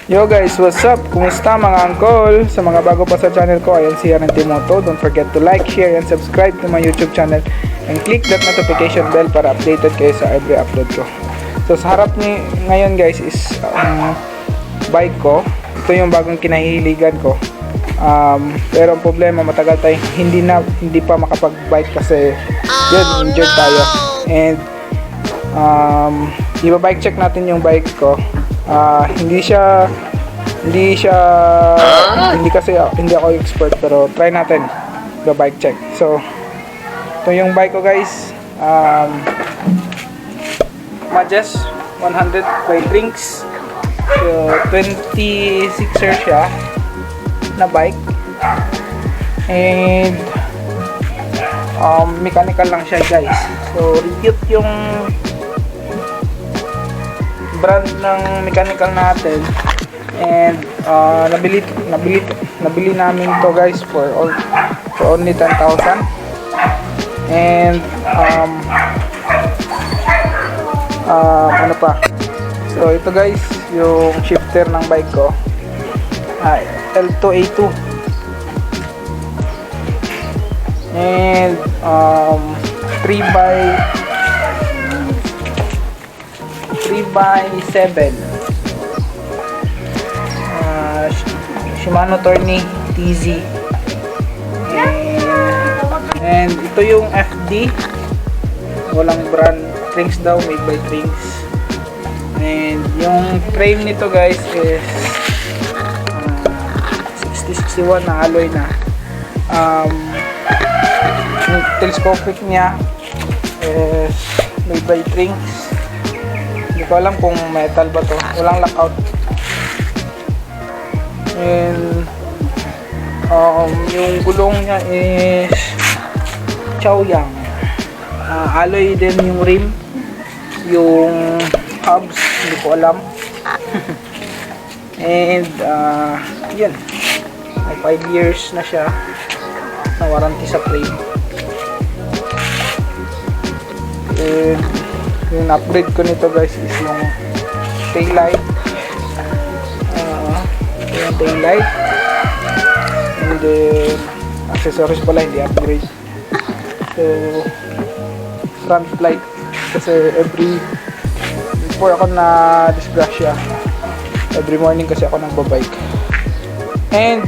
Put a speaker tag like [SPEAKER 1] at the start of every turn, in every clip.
[SPEAKER 1] Yo guys, what's up? Kumusta mga uncle? Sa mga bago pa sa channel ko, ayan si Aaron Timoto. Don't forget to like, share, and subscribe to my YouTube channel and click that notification bell para updated kayo sa every upload ko. So sa harap ni ngayon guys is bike ko. Ito yung bagong kinahihiligan ko. Pero ang problema, matagal tayong hindi pa makapag-bike kasi yun, injured tayo. And iba-bike check natin yung bike ko. Hindi ako expert, pero try natin the bike check. So ito yung bike ko guys, Majes 100 by Trinks. So 26er siya na bike, and mechanical lang siya guys. So repeat yung brand ng mechanical natin, and nabili namin to guys for only 10,000. And ano pa, so ito guys yung shifter ng bike ko, L2A2, and 3x7 Shimano Tourney TZ, and ito yung FD, walang brand, Trinks daw, made by Trinks. And yung frame nito guys is 6061 na alloy na. Yung telescopic niya is made by Trinks. Hindi ko alam kung metal ba to, walang lockout. And yung gulong niya is Chaoyang, alloy din yung rim. Yung hubs hindi ko alam. And yun, may 5 years na siya na warranty sa frame. And yung upgrade ko nito guys is yung tail light. Yung tail light, and then accessories pala, hindi upgrade. So front light, kasi before ako na disgrasya, every morning kasi ako nagbabike. And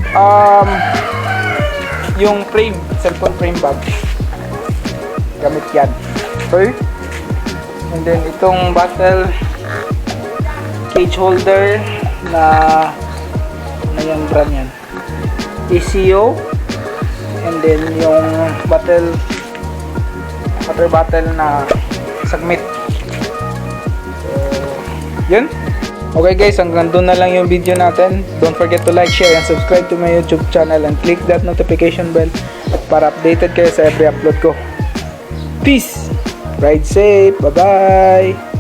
[SPEAKER 1] yung frame, cellphone frame bag, gamit yan. Okay? And then itong bottle cage holder na yung brand yan, ECO. And then yung water bottle na sagmit. So yun. Okay guys, hanggang doon na lang yung video natin. Don't forget to like, share, and subscribe to my YouTube channel and click that notification bell para updated kayo sa every upload ko. Peace! Ride safe! Bye-bye!